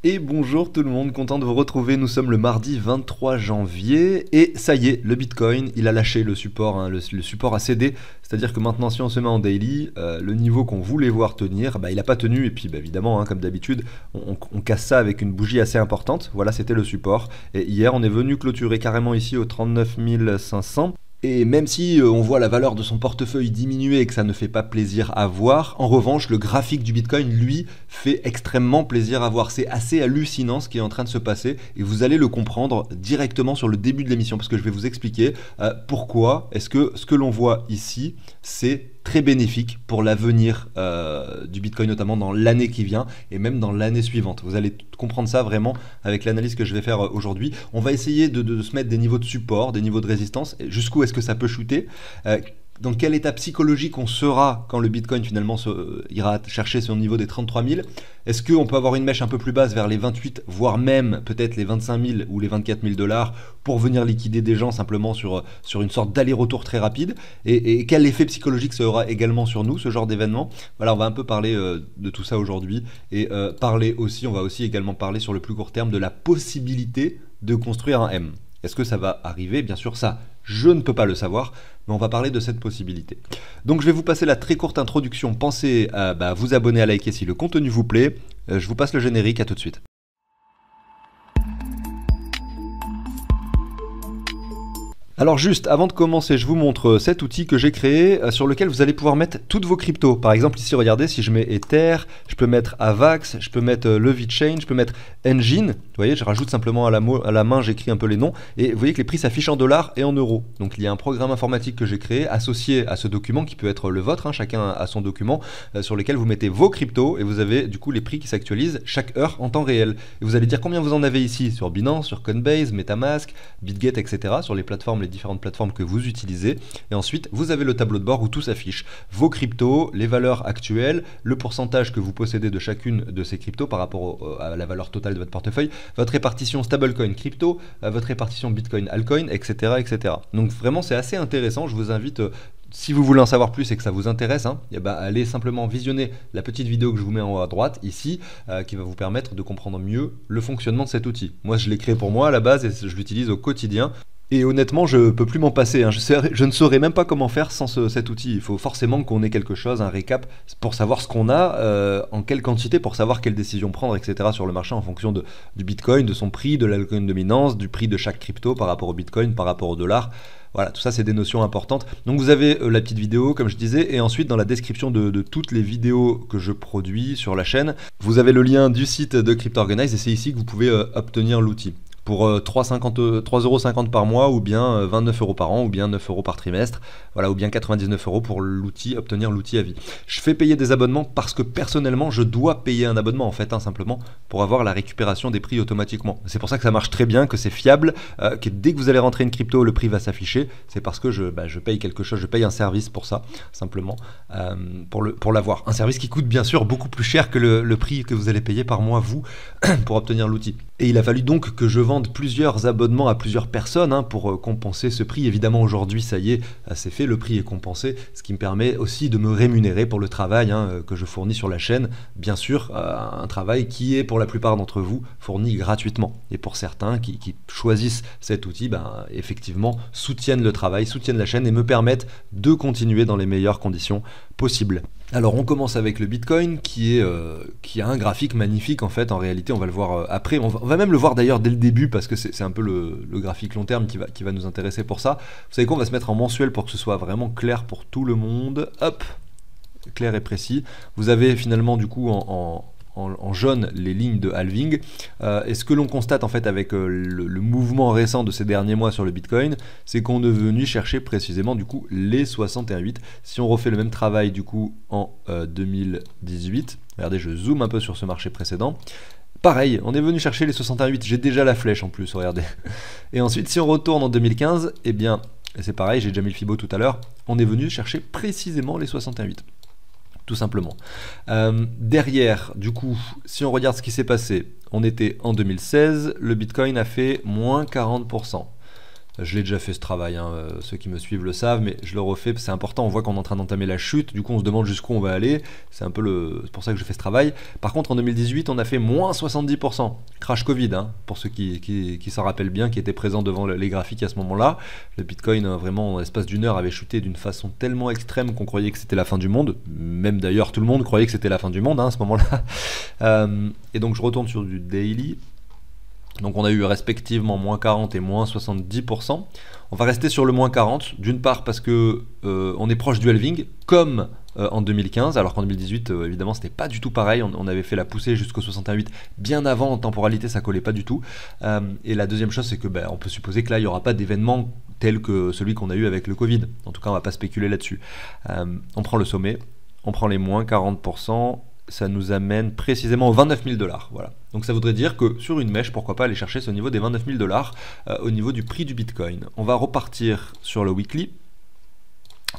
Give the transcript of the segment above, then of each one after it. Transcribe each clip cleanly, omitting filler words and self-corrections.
Et bonjour tout le monde, content de vous retrouver, nous sommes le mardi 23 janvier et ça y est, le Bitcoin, il a lâché le support, le support a cédé, c'est-à-dire que maintenant si on se met en daily, le niveau qu'on voulait voir tenir, il n'a pas tenu et puis évidemment, comme d'habitude, on casse ça avec une bougie assez importante, voilà c'était le support. Et hier on est venu clôturer carrément ici au 39 500. Et même si on voit la valeur de son portefeuille diminuer et que ça ne fait pas plaisir à voir, en revanche, le graphique du Bitcoin, lui, fait extrêmement plaisir à voir. C'est assez hallucinant ce qui est en train de se passer et vous allez le comprendre directement sur le début de l'émission parce que je vais vous expliquer pourquoi est-ce que ce que l'on voit ici, c'est très bénéfique pour l'avenir du Bitcoin, notamment dans l'année qui vient et même dans l'année suivante. Vous allez comprendre ça vraiment avec l'analyse que je vais faire aujourd'hui. On va essayer de se mettre des niveaux de support, des niveaux de résistance, jusqu'où est-ce que ça peut chuter, dans quel état psychologique on sera quand le Bitcoin finalement ira chercher son niveau des 33 000. Est-ce qu'on peut avoir une mèche un peu plus basse vers les 28, voire même peut-être les 25 000 ou les 24 000 dollars pour venir liquider des gens simplement sur une sorte d'aller-retour très rapide et quel effet psychologique ça aura également sur nous, ce genre d'événement. Voilà, on va un peu parler de tout ça aujourd'hui et on va aussi également parler sur le plus court terme de la possibilité de construire un M. Est-ce que ça va arriver? Bien sûr, ça, je ne peux pas le savoir, mais on va parler de cette possibilité. Donc je vais vous passer la très courte introduction. Pensez à vous abonner, à liker si le contenu vous plaît. Je vous passe le générique, à tout de suite. Alors juste, avant de commencer, je vous montre cet outil que j'ai créé sur lequel vous allez pouvoir mettre toutes vos cryptos. Par exemple, ici, regardez, si je mets Ether, je peux mettre Avax, je peux mettre Levichain, je peux mettre Engine. Vous voyez, je rajoute simplement à la main, j'écris un peu les noms. Et vous voyez que les prix s'affichent en dollars et en euros. Donc il y a un programme informatique que j'ai créé associé à ce document qui peut être le vôtre. Chacun a son document sur lequel vous mettez vos cryptos et vous avez du coup les prix qui s'actualisent chaque heure en temps réel. Et vous allez dire combien vous en avez ici sur Binance, sur Coinbase, MetaMask, BitGet, etc. sur les différentes plateformes que vous utilisez. Et ensuite, vous avez le tableau de bord où tout s'affiche. Vos cryptos, les valeurs actuelles, le pourcentage que vous possédez de chacune de ces cryptos par rapport à la valeur totale de votre portefeuille, votre répartition stablecoin crypto, votre répartition Bitcoin altcoin, etc., etc. Donc vraiment, c'est assez intéressant. Je vous invite... si vous voulez en savoir plus et que ça vous intéresse, allez simplement visionner la petite vidéo que je vous mets en haut à droite, ici, qui va vous permettre de comprendre mieux le fonctionnement de cet outil. Moi, je l'ai créé pour moi à la base et je l'utilise au quotidien. Et honnêtement, je ne peux plus m'en passer. Je ne saurais même pas comment faire sans cet outil. Il faut forcément qu'on ait quelque chose, un récap, pour savoir ce qu'on a, en quelle quantité, pour savoir quelle décision prendre, etc. sur le marché en fonction du Bitcoin, de son prix, de l'altcoin dominance, du prix de chaque crypto par rapport au Bitcoin, par rapport au dollar. Voilà, tout ça c'est des notions importantes. Donc vous avez la petite vidéo comme je disais et ensuite dans la description de toutes les vidéos que je produis sur la chaîne, vous avez le lien du site de CryptoOrganize et c'est ici que vous pouvez obtenir l'outil. Pour 3,50 € par mois ou bien 29 € par an ou bien 9 € par trimestre, voilà, ou bien 99 € pour l'outil, obtenir l'outil à vie. Je fais payer des abonnements parce que personnellement je dois payer un abonnement en fait, simplement pour avoir la récupération des prix automatiquement. C'est pour ça que ça marche très bien, que c'est fiable, que dès que vous allez rentrer une crypto, le prix va s'afficher. C'est parce que je paye quelque chose, je paye un service pour ça, simplement, pour l'avoir. Un service qui coûte bien sûr beaucoup plus cher que le prix que vous allez payer par mois, vous, pour obtenir l'outil. Et il a fallu donc que je vende plusieurs abonnements à plusieurs personnes pour compenser ce prix. Évidemment, aujourd'hui, ça y est, c'est fait, le prix est compensé, ce qui me permet aussi de me rémunérer pour le travail que je fournis sur la chaîne. Bien sûr, un travail qui est pour la plupart d'entre vous fourni gratuitement. Et pour certains qui choisissent cet outil, effectivement, soutiennent le travail, soutiennent la chaîne et me permettent de continuer dans les meilleures conditions possibles. Alors on commence avec le Bitcoin qui a un graphique magnifique en fait, en réalité on va le voir après, on va même le voir d'ailleurs dès le début parce que c'est un peu le graphique long terme qui va nous intéresser pour ça. Vous savez quoi, on va se mettre en mensuel pour que ce soit vraiment clair pour tout le monde, hop, clair et précis. Vous avez finalement du coup en jaune les lignes de halving. Et ce que l'on constate en fait avec le mouvement récent de ces derniers mois sur le Bitcoin, c'est qu'on est venu chercher précisément du coup les 61,8. Si on refait le même travail du coup en 2018, regardez, je zoome un peu sur ce marché précédent. Pareil, on est venu chercher les 61,8. J'ai déjà la flèche en plus, regardez. Et ensuite, si on retourne en 2015, eh bien, et c'est pareil, j'ai déjà mis le Fibo tout à l'heure, on est venu chercher précisément les 61,8. Tout simplement. Derrière, du coup, si on regarde ce qui s'est passé, on était en 2016, le Bitcoin a fait moins 40%. Je l'ai déjà fait ce travail, hein, ceux qui me suivent le savent, mais je le refais, c'est important, on voit qu'on est en train d'entamer la chute, du coup on se demande jusqu'où on va aller, c'est pour ça que je fais ce travail. Par contre en 2018 on a fait moins 70%, crash Covid, hein, pour ceux qui s'en rappellent bien, qui étaient présents devant les graphiques à ce moment-là. Le Bitcoin vraiment en l'espace d'une heure avait chuté d'une façon tellement extrême qu'on croyait que c'était la fin du monde, même d'ailleurs tout le monde croyait que c'était la fin du monde, hein, à ce moment-là. Et donc je retourne sur du daily. Donc on a eu respectivement moins 40 et moins 70%. On va rester sur le moins 40, d'une part parce que on est proche du halving, comme en 2015, alors qu'en 2018, évidemment, c'était pas du tout pareil. On avait fait la poussée jusqu'au 61,8 bien avant, en temporalité, ça collait pas du tout. Et la deuxième chose, c'est que on peut supposer que là, il n'y aura pas d'événement tel que celui qu'on a eu avec le Covid. En tout cas, on va pas spéculer là-dessus. On prend le sommet, on prend les moins 40%. Ça nous amène précisément aux 29 000 $. Voilà. Donc ça voudrait dire que sur une mèche, pourquoi pas aller chercher ce niveau des 29 000 $, au niveau du prix du Bitcoin. On va repartir sur le weekly.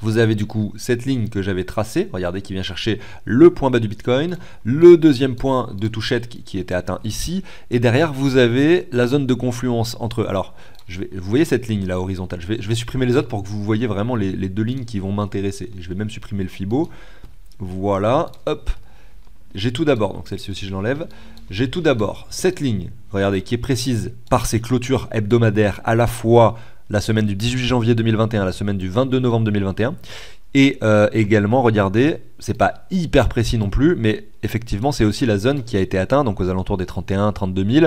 Vous avez du coup cette ligne que j'avais tracée, regardez, qui vient chercher le point bas du Bitcoin, le deuxième point de touchette qui était atteint ici, et derrière vous avez la zone de confluence entre eux. Alors, vous voyez cette ligne là horizontale, je vais supprimer les autres pour que vous voyez vraiment les deux lignes qui vont m'intéresser. Je vais même supprimer le Fibo. Voilà, hop. J'ai tout d'abord, donc celle-ci aussi je l'enlève, j'ai tout d'abord cette ligne, regardez, qui est précise par ses clôtures hebdomadaires à la fois la semaine du 18 janvier 2021, la semaine du 22 novembre 2021, et également, regardez, c'est pas hyper précis non plus, mais effectivement c'est aussi la zone qui a été atteinte, donc aux alentours des 31 32 000,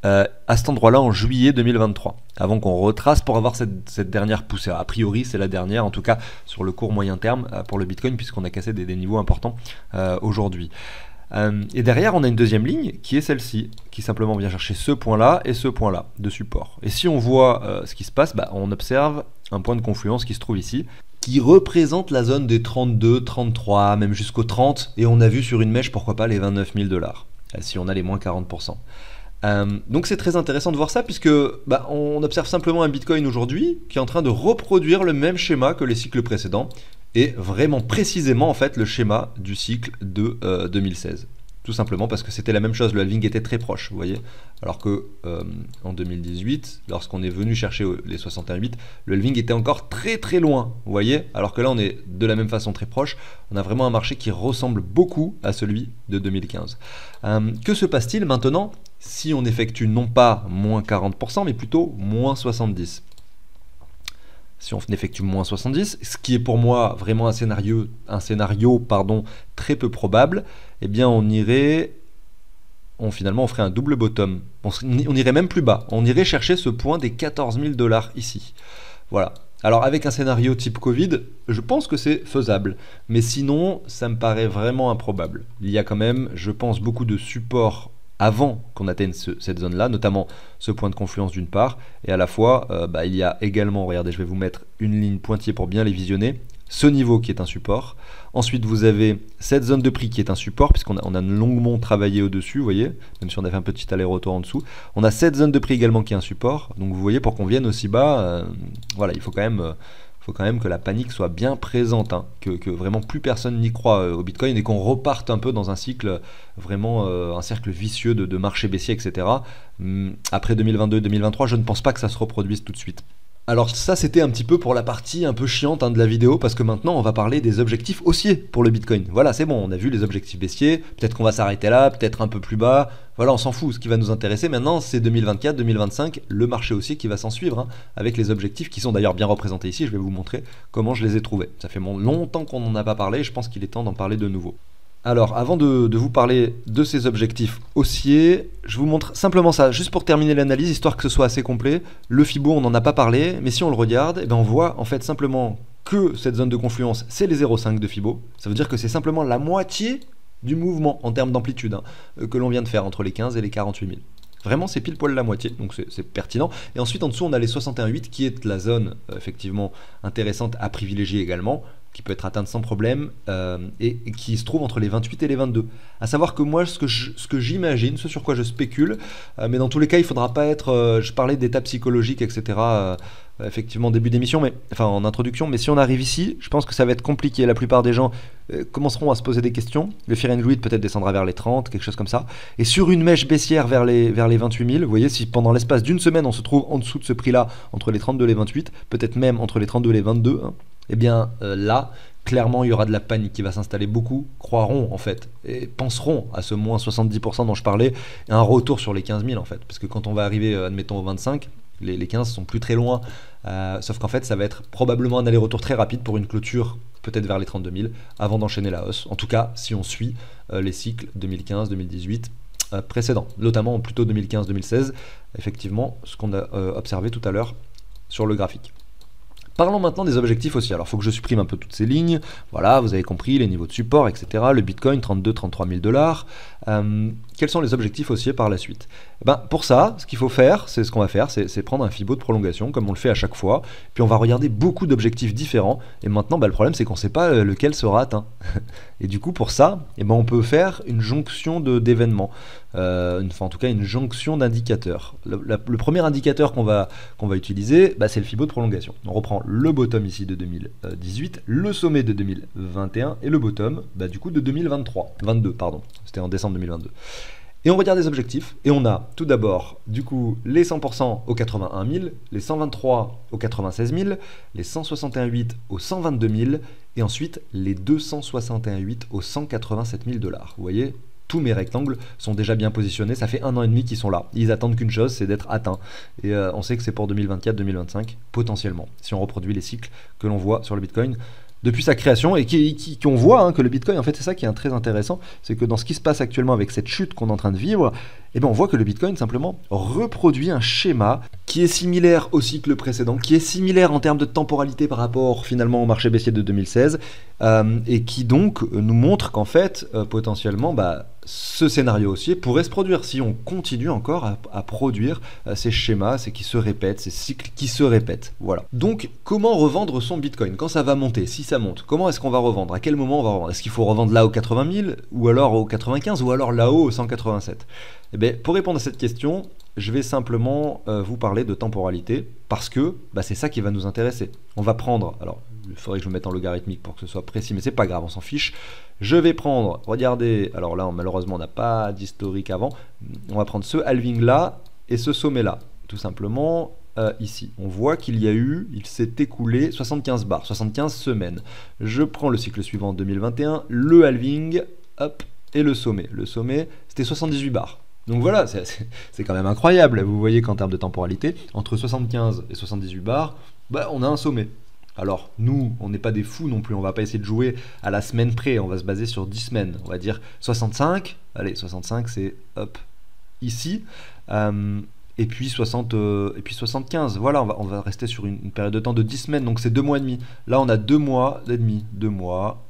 à cet endroit-là en juillet 2023, avant qu'on retrace pour avoir cette dernière poussée. A priori, c'est la dernière, en tout cas sur le court moyen terme pour le Bitcoin, puisqu'on a cassé des niveaux importants aujourd'hui. Et derrière, on a une deuxième ligne qui est celle-ci, qui simplement vient chercher ce point-là et ce point-là de support. Et si on voit ce qui se passe, on observe un point de confluence qui se trouve ici, qui représente la zone des 32, 33, même jusqu'aux 30, et on a vu sur une mèche, pourquoi pas, les 29 000 $, si on a les moins 40%. Donc c'est très intéressant de voir ça, puisque on observe simplement un Bitcoin aujourd'hui qui est en train de reproduire le même schéma que les cycles précédents, et vraiment précisément en fait le schéma du cycle de 2016. Tout simplement parce que c'était la même chose, le halving était très proche, vous voyez. Alors que en 2018, lorsqu'on est venu chercher les 61,8, le halving était encore très très loin, vous voyez. Alors que là on est de la même façon très proche, on a vraiment un marché qui ressemble beaucoup à celui de 2015. Que se passe-t-il maintenant si on effectue non pas moins 40%, mais plutôt moins 70%? Si on effectue moins 70, ce qui est pour moi vraiment un scénario très peu probable, eh bien finalement on ferait un double bottom. On irait même plus bas, on irait chercher ce point des 14 000 $ ici. Voilà. Alors avec un scénario type Covid, je pense que c'est faisable, mais sinon ça me paraît vraiment improbable. Il y a quand même, je pense, beaucoup de supports avant qu'on atteigne cette zone-là, notamment ce point de confluence d'une part, et à la fois, il y a également, regardez, je vais vous mettre une ligne pointillée pour bien les visionner, ce niveau qui est un support. Ensuite, vous avez cette zone de prix qui est un support, puisqu'on a longuement travaillé au-dessus, vous voyez, même si on a fait un petit aller-retour en dessous. On a cette zone de prix également qui est un support, donc vous voyez, pour qu'on vienne aussi bas, voilà, il faut quand même que la panique soit bien présente, hein, que vraiment plus personne n'y croit au Bitcoin et qu'on reparte un peu dans un cycle, vraiment un cercle vicieux de marché baissier, etc. Après 2022-2023, je ne pense pas que ça se reproduise tout de suite. Alors ça c'était un petit peu pour la partie un peu chiante de la vidéo, parce que maintenant on va parler des objectifs haussiers pour le Bitcoin. Voilà, c'est bon, on a vu les objectifs baissiers, peut-être qu'on va s'arrêter là, peut-être un peu plus bas, voilà, on s'en fout. Ce qui va nous intéresser maintenant c'est 2024-2025, le marché haussier qui va s'en suivre, hein, avec les objectifs qui sont d'ailleurs bien représentés ici. Je vais vous montrer comment je les ai trouvés. Ça fait longtemps qu'on n'en a pas parlé, je pense qu'il est temps d'en parler de nouveau. Alors, avant de vous parler de ces objectifs haussiers, je vous montre simplement ça, juste pour terminer l'analyse, histoire que ce soit assez complet. Le Fibo, on n'en a pas parlé, mais si on le regarde, on voit en fait simplement que cette zone de confluence, c'est les 0,5 de Fibo. Ça veut dire que c'est simplement la moitié du mouvement en termes d'amplitude, hein, que l'on vient de faire entre les 15 et les 48 000. Vraiment, c'est pile poil la moitié, donc c'est pertinent. Et ensuite, en dessous, on a les 61,8 qui est la zone effectivement intéressante à privilégier également. qui peut être atteinte sans problème et qui se trouve entre les 28 et les 22. À savoir que moi, ce que j'imagine, ce sur quoi je spécule, mais dans tous les cas, il ne faudra pas être... je parlais d'état psychologique, etc. Effectivement, en début d'émission, mais enfin en introduction, mais si on arrive ici, je pense que ça va être compliqué. La plupart des gens commenceront à se poser des questions. Le Fear and Greed peut-être descendra vers les 30, quelque chose comme ça. Et sur une mèche baissière vers les 28 000, vous voyez, si pendant l'espace d'une semaine, on se trouve en dessous de ce prix-là, entre les 32 et les 28, peut-être même entre les 32 et les 22, hein, eh bien là, clairement, il y aura de la panique qui va s'installer. Beaucoup croiront, en fait, et penseront à ce moins 70% dont je parlais, et un retour sur les 15 000, en fait. Parce que quand on va arriver, admettons, au 25, les 15 sont plus très loin, sauf qu'en fait, ça va être probablement un aller-retour très rapide pour une clôture, peut-être vers les 32 000, avant d'enchaîner la hausse. En tout cas, si on suit les cycles 2015-2018 précédents, notamment plutôt 2015-2016, effectivement, ce qu'on a observé tout à l'heure sur le graphique. Parlons maintenant des objectifs aussi. Alors, il faut que je supprime un peu toutes ces lignes. Voilà, vous avez compris, les niveaux de support, etc. Le Bitcoin, 32-33 000 dollars. Quels sont les objectifs haussiers par la suite? Pour ça, ce qu'il faut faire, c'est ce qu'on va faire, c'est prendre un Fibo de prolongation, comme on le fait à chaque fois. Puis on va regarder beaucoup d'objectifs différents. Et maintenant, le problème, c'est qu'on ne sait pas lequel sera atteint. Et du coup, pour ça, on peut faire une jonction d'événements. En tout cas, une jonction d'indicateurs. Le premier indicateur qu'on va utiliser, c'est le Fibo de prolongation. On reprend le bottom ici de 2018, le sommet de 2021 et le bottom du coup de 22, pardon. C'était en décembre 2022. Et on regarde les objectifs, et on a tout d'abord, du coup, les 100% aux 81 000, les 123 aux 96 000, les 168 aux 122 000, et ensuite les 261 aux 187 000 dollars. Vous voyez, tous mes rectangles sont déjà bien positionnés, ça fait 1 an et demi qu'ils sont là. Ils attendent qu'une chose, c'est d'être atteints. Et on sait que c'est pour 2024-2025, potentiellement, si on reproduit les cycles que l'on voit sur le Bitcoin depuis sa création, et qu'on voit que le Bitcoin, en fait, c'est ça qui est très intéressant, c'est que dans ce qui se passe actuellement avec cette chute qu'on est en train de vivre, on voit que le Bitcoin simplement reproduit un schéma qui est similaire au cycle précédent, qui est similaire en termes de temporalité par rapport finalement au marché baissier de 2016, et qui donc nous montre qu'en fait, potentiellement, ce scénario haussier pourrait se produire si on continue encore à produire ces schémas, qui se répètent, ces cycles qui se répètent. Voilà. Donc, comment revendre son Bitcoin quand ça va monter, si ça monte? Comment est-ce qu'on va revendre? À quel moment on va revendre? Est-ce qu'il faut revendre là aux 80 000, ou alors aux 95, ou alors là-haut aux 187? Pour répondre à cette question, je vais simplement vous parler de temporalité, parce que c'est ça qui va nous intéresser. On va prendre, alors il faudrait que je me mette en logarithmique pour que ce soit précis, mais c'est pas grave, on s'en fiche. Je vais prendre, regardez, alors là malheureusement on n'a pas d'historique avant, on va prendre ce halving là et ce sommet là, tout simplement. Ici, on voit il s'est écoulé 75 bars, 75 semaines. Je prends le cycle suivant 2021, le halving, hop, et le sommet. Le sommet, c'était 78 bars. Donc voilà, c'est quand même incroyable. Vous voyez qu'en termes de temporalité, entre 75 et 78 bars, on a un sommet. Alors, nous, on n'est pas des fous non plus, on va pas essayer de jouer à la semaine près, on va se baser sur 10 semaines. On va dire 65, allez, 65 c'est, hop, ici, et puis 60, et puis 75, voilà, on va rester sur une période de temps de 10 semaines, donc c'est 2 mois et demi. Là, on a 2 mois et demi, 2 mois,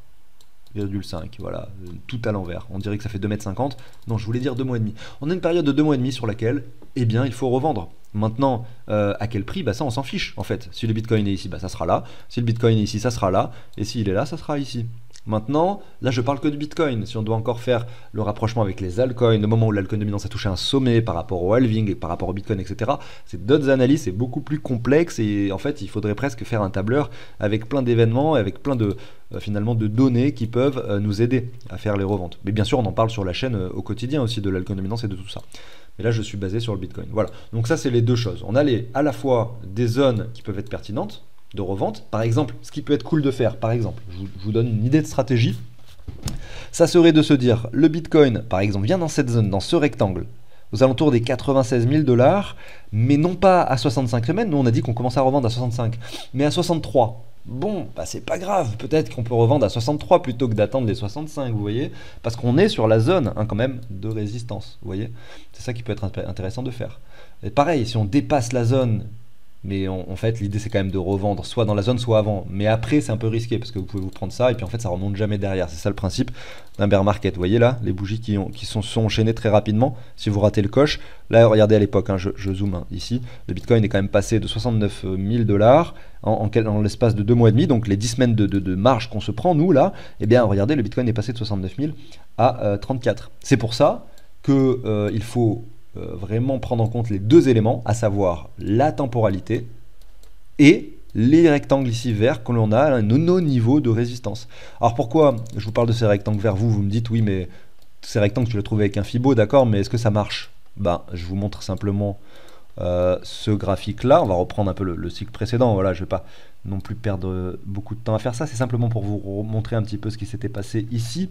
2,5, voilà, tout à l'envers. On dirait que ça fait 2,50 m. Non, je voulais dire 2 mois et demi. On a une période de 2 mois et demi sur laquelle, il faut revendre. Maintenant, à quel prix? Ça, on s'en fiche, en fait. Si le Bitcoin est ici, ça sera là. Si le Bitcoin est ici, ça sera là. Et s'il est là, ça sera ici. Maintenant, là, je parle que du Bitcoin. Si on doit encore faire le rapprochement avec les altcoins, le moment où l'altcoin dominance a touché un sommet par rapport au halving et par rapport au Bitcoin, etc., c'est d'autres analyses, c'est beaucoup plus complexe. Et en fait, il faudrait presque faire un tableur avec plein d'événements, avec plein de finalement de données qui peuvent nous aider à faire les reventes. Mais bien sûr, on en parle sur la chaîne au quotidien aussi de l'altcoin dominance et de tout ça. Mais là, je suis basé sur le Bitcoin. Voilà. Donc ça, c'est les deux choses. On a à la fois des zones qui peuvent être pertinentes de revente. Par exemple, ce qui peut être cool de faire, par exemple, je vous donne une idée de stratégie. Ça serait de se dire, le Bitcoin, par exemple, vient dans cette zone, dans ce rectangle, aux alentours des 96 000 dollars, mais non pas à 65 semaines. Nous, on a dit qu'on commençait à revendre à 65, mais à 63. Bon, c'est pas grave, peut-être qu'on peut revendre à 63 plutôt que d'attendre les 65, vous voyez, parce qu'on est sur la zone, quand même, de résistance, vous voyez. C'est ça qui peut être intéressant de faire. Et pareil, si on dépasse la zone Mais en fait, l'idée c'est quand même de revendre soit dans la zone, soit avant. Mais après, c'est un peu risqué parce que vous pouvez vous prendre ça et puis en fait, ça remonte jamais derrière. C'est ça le principe d'un bear market. Vous voyez là, les bougies qui sont enchaînées très rapidement. Si vous ratez le coche, là, regardez à l'époque, hein, je zoome hein, ici, le Bitcoin est quand même passé de 69 000 $, en l'espace de 2 mois et demi, donc les 10 semaines de marge qu'on se prend, nous, là, eh bien, regardez, le Bitcoin est passé de 69 000 à 34. C'est pour ça qu'il faut vraiment prendre en compte les deux éléments, à savoir la temporalité et les rectangles ici verts que l'on a, nos niveaux de résistance. Alors pourquoi je vous parle de ces rectangles verts? Vous me dites, oui, mais ces rectangles, tu les trouves avec un Fibo, d'accord, mais est-ce que ça marche? Ben, je vous montre simplement ce graphique-là. On va reprendre un peu le cycle précédent. Voilà, je ne vais pas non plus perdre beaucoup de temps à faire ça. C'est simplement pour vous montrer un petit peu ce qui s'était passé ici.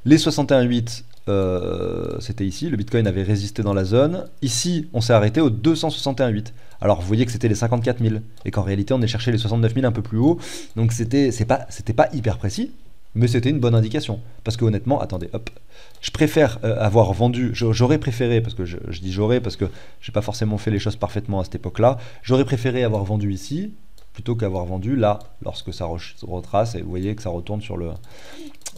Les 61,8, c'était ici. Le Bitcoin avait résisté dans la zone. Ici, on s'est arrêté au 261,8. Alors, vous voyez que c'était les 54 000 et qu'en réalité, on est cherché les 69 000 un peu plus haut. Donc, c'était pas hyper précis, mais c'était une bonne indication. Parce que honnêtement, attendez, hop, je préfère avoir vendu, j'aurais préféré, parce que je dis j'aurais, parce que j'ai pas forcément fait les choses parfaitement à cette époque-là, j'aurais préféré avoir vendu ici, plutôt qu'avoir vendu là, lorsque ça retrace, et vous voyez que ça retourne sur le...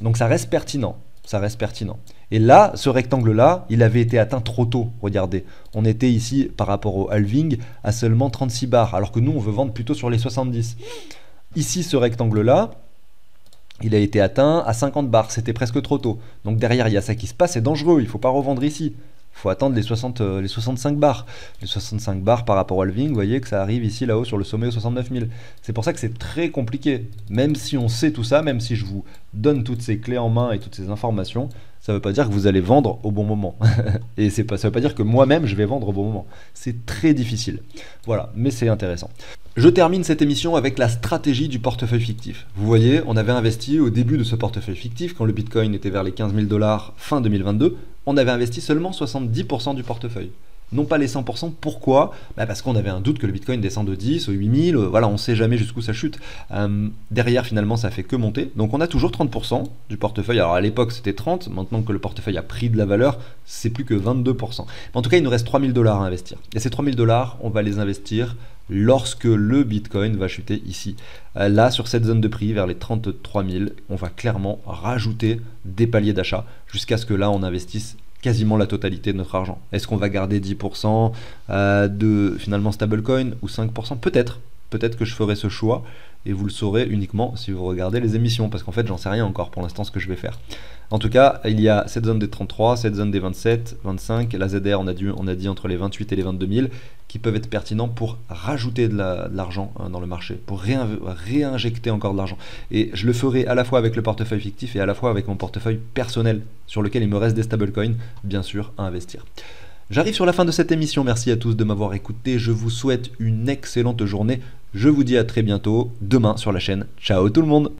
Donc ça reste pertinent. Ça reste pertinent. Et là, ce rectangle-là, il avait été atteint trop tôt. Regardez, on était ici, par rapport au halving, à seulement 36 bars, alors que nous, on veut vendre plutôt sur les 70. Ici, ce rectangle-là, il a été atteint à 50 bars, c'était presque trop tôt. Donc derrière, il y a ça qui se passe, c'est dangereux, il ne faut pas revendre ici. Il faut attendre les 65 bars. Les 65 bars par rapport au halving, vous voyez que ça arrive ici, là-haut, sur le sommet aux 69 000. C'est pour ça que c'est très compliqué. Même si on sait tout ça, même si je vous donne toutes ces clés en main et toutes ces informations, ça ne veut pas dire que vous allez vendre au bon moment. Et ça ne veut pas dire que moi-même, je vais vendre au bon moment. C'est très difficile. Voilà, mais c'est intéressant. Je termine cette émission avec la stratégie du portefeuille fictif. Vous voyez, on avait investi au début de ce portefeuille fictif, quand le Bitcoin était vers les 15 000 $ fin 2022, on avait investi seulement 70% du portefeuille. Non pas les 100%, pourquoi? Parce qu'on avait un doute que le Bitcoin descend de 10 aux 8000, voilà, on ne sait jamais jusqu'où ça chute. Derrière, finalement, ça fait que monter. Donc on a toujours 30% du portefeuille. Alors à l'époque, c'était 30, maintenant que le portefeuille a pris de la valeur, c'est plus que 22%. Mais en tout cas, il nous reste 3000 $ à investir. Et ces 3000 $, on va les investir lorsque le Bitcoin va chuter ici. Là, sur cette zone de prix, vers les 33 000, on va clairement rajouter des paliers d'achat jusqu'à ce que là, on investisse quasiment la totalité de notre argent. Est-ce qu'on va garder 10% de finalement stablecoin ou 5%? Peut-être que je ferai ce choix et vous le saurez uniquement si vous regardez les émissions, parce qu'en fait j'en sais rien encore pour l'instant ce que je vais faire. En tout cas, il y a cette zone des 33, cette zone des 27, 25, la ZR on a dit entre les 28 et les 22 000 qui peuvent être pertinents pour rajouter de l'argent dans le marché, pour réinjecter encore de l'argent. Et je le ferai à la fois avec le portefeuille fictif et à la fois avec mon portefeuille personnel sur lequel il me reste des stablecoins, bien sûr, à investir. J'arrive sur la fin de cette émission, merci à tous de m'avoir écouté, je vous souhaite une excellente journée, je vous dis à très bientôt, demain sur la chaîne, ciao tout le monde.